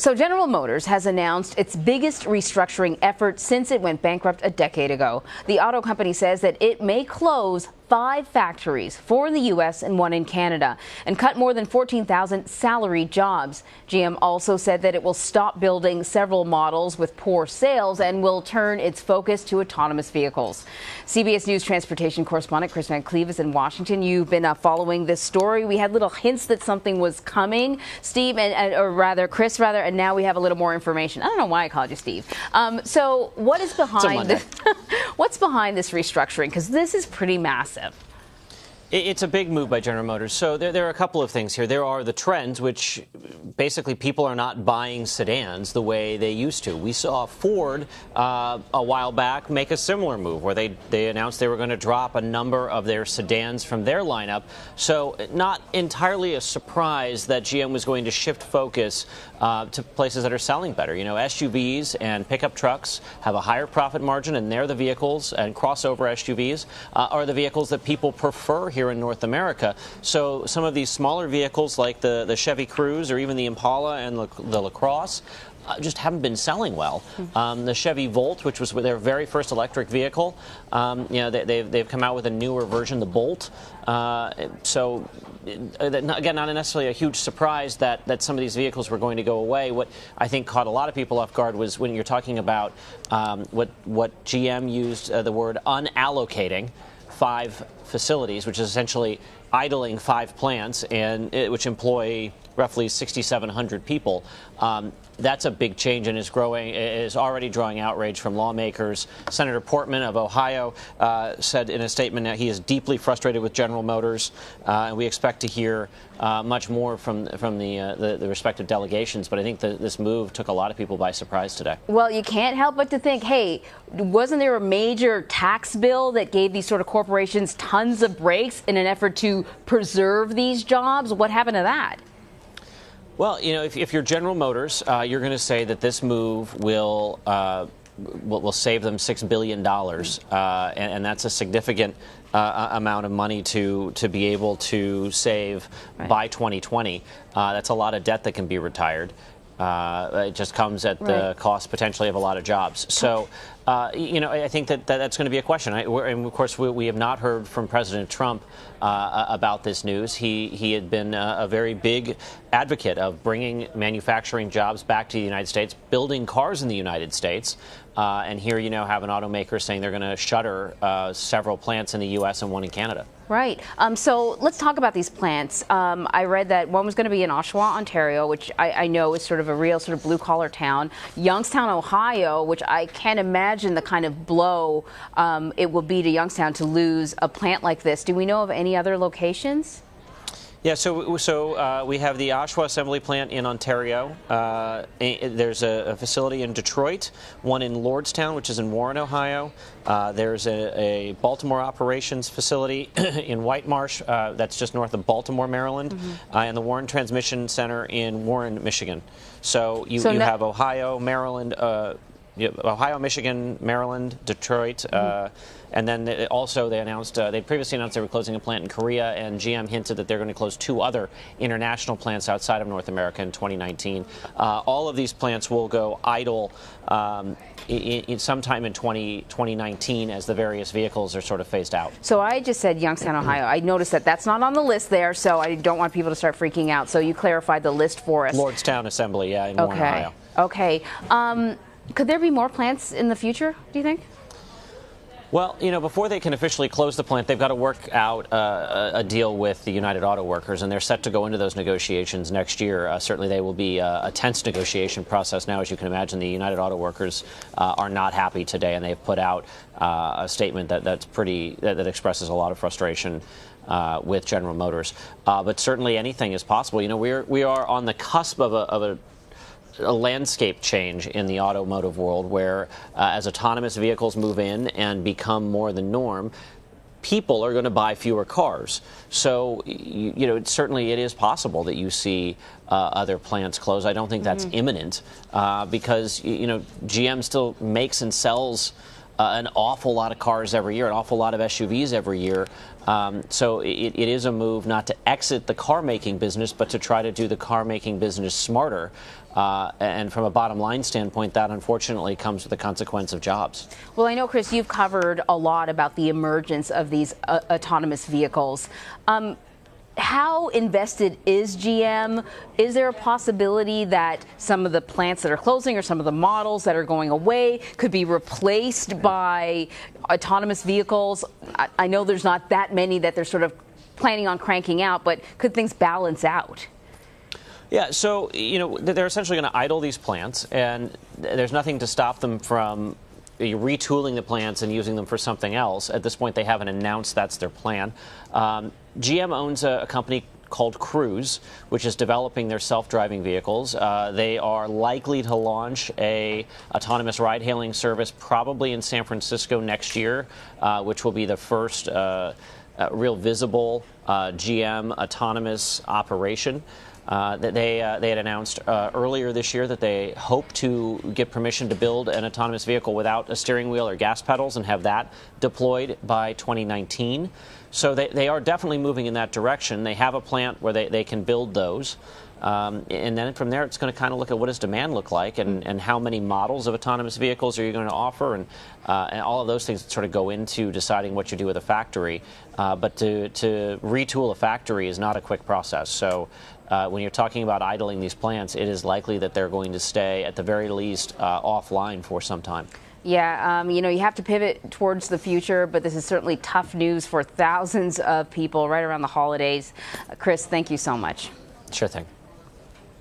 So General Motors has announced its biggest restructuring effort since it went bankrupt a decade ago. The auto company says that it may close 5 factories, 4 in the U.S. and 1 in Canada, and cut more than 14,000 salaried jobs. GM also said that it will stop building several models with poor sales and will turn its focus to autonomous vehicles. CBS News transportation correspondent Kris Van Cleave is in Washington. You've been following this story. We had little hints that something was coming, Steve, Kris, and now we have a little more information. I don't know why I called you Steve. So what is behind this? What's behind this restructuring? Because this is pretty massive. It's a big move by General Motors. So there are a couple of things here. There are the trends, which basically people are not buying sedans the way they used to. We saw Ford a while back make a similar move where they announced they were going to drop a number of their sedans from their lineup. So not entirely a surprise that GM was going to shift focus to places that are selling better. You know, SUVs and pickup trucks have a higher profit margin, and they're the vehicles, and crossover SUVs are the vehicles that people prefer here in North America. So some of these smaller vehicles like the Chevy Cruze or even the Impala and the LaCrosse just haven't been selling well. The Chevy Volt, which was their very first electric vehicle, they've come out with a newer version, the Bolt. So again, not necessarily a huge surprise that some of these vehicles were going to go away. What I think caught a lot of people off guard was when you're talking about what GM used the word unallocating 5 facilities, which is essentially idling 5 plants, and which employ roughly 6,700 people. That's a big change and is already drawing outrage from lawmakers. Senator Portman of Ohio said in a statement that he is deeply frustrated with General Motors, and we expect to hear much more from the respective delegations. But I think this move took a lot of people by surprise today. Well, you can't help but to think, hey, wasn't there a major tax bill that gave these sort of corporations tons of breaks in an effort to preserve these jobs? What happened to that? Well, you know, if you're General Motors, you're going to say that this move will save them $6 billion, and that's a significant amount of money to be able to save by 2020. That's a lot of debt that can be retired. It just comes at the cost potentially of a lot of jobs. So, I think that's going to be a question. And of course, we have not heard from President Trump about this news. He had been a very big advocate of bringing manufacturing jobs back to the United States, building cars in the United States. And here you now have an automaker saying they're going to shutter several plants in the U.S. and 1 in Canada. Right. So let's talk about these plants. I read that one was going to be in Oshawa, Ontario, which I know is sort of a real sort of blue-collar town. Youngstown, Ohio, which I can't imagine the kind of blow it will be to Youngstown to lose a plant like this. Do we know of any other locations? Yeah, so we have the Oshawa Assembly Plant in Ontario. There's a facility in Detroit, one in Lordstown, which is in Warren, Ohio. There's a Baltimore operations facility in White Marsh, that's just north of Baltimore, Maryland, and the Warren Transmission Center in Warren, Michigan. So you have Ohio, Maryland, Ohio, Michigan, Maryland, Detroit, and then they previously announced they were closing a plant in Korea, and GM hinted that they're going to close 2 other international plants outside of North America in 2019. All of these plants will go idle sometime in 2019 as the various vehicles are sort of phased out. So I just said Youngstown, Ohio. I noticed that that's not on the list there, so I don't want people to start freaking out. So you clarified the list for us. Lordstown Assembly, in Warren, Ohio. Okay. Could there be more plants in the future, do you think? Well, before they can officially close the plant, they've got to work out a deal with the United Auto Workers, and they're set to go into those negotiations next year. Certainly, they will be a tense negotiation process now. As you can imagine, the United Auto Workers are not happy today, and they've put out a statement that expresses a lot of frustration with General Motors. But certainly, anything is possible. We are on the cusp of a landscape change in the automotive world where as autonomous vehicles move in and become more the norm, people are going to buy fewer cars. So, certainly it is possible that you see other plants close. I don't think that's imminent because, GM still makes and sells an awful lot of cars every year, an awful lot of SUVs every year. So it is a move not to exit the car-making business, but to try to do the car-making business smarter. And from a bottom line standpoint, that unfortunately comes with the consequence of jobs. Well, I know, Kris, you've covered a lot about the emergence of these autonomous vehicles. How invested is GM? Is there a possibility that some of the plants that are closing or some of the models that are going away could be replaced by autonomous vehicles? I know there's not that many that they're sort of planning on cranking out, but could things balance out? Yeah, so, they're essentially going to idle these plants, and there's nothing to stop them from retooling the plants and using them for something else. At this point, they haven't announced that's their plan. GM owns a company called Cruise, which is developing their self-driving vehicles. They are likely to launch a autonomous ride-hailing service probably in San Francisco next year, which will be the first real visible GM autonomous operation. That they had announced earlier this year that they hope to get permission to build an autonomous vehicle without a steering wheel or gas pedals and have that deployed by 2019. So they are definitely moving in that direction. They have a plant where they can build those. And then from there, it's going to kind of look at what does demand look like and how many models of autonomous vehicles are you going to offer, and all of those things sort of go into deciding what you do with a factory. But to retool a factory is not a quick process. So when you're talking about idling these plants, it is likely that they're going to stay, at the very least, offline for some time. Yeah, you have to pivot towards the future, but this is certainly tough news for thousands of people right around the holidays. Kris, thank you so much. Sure thing.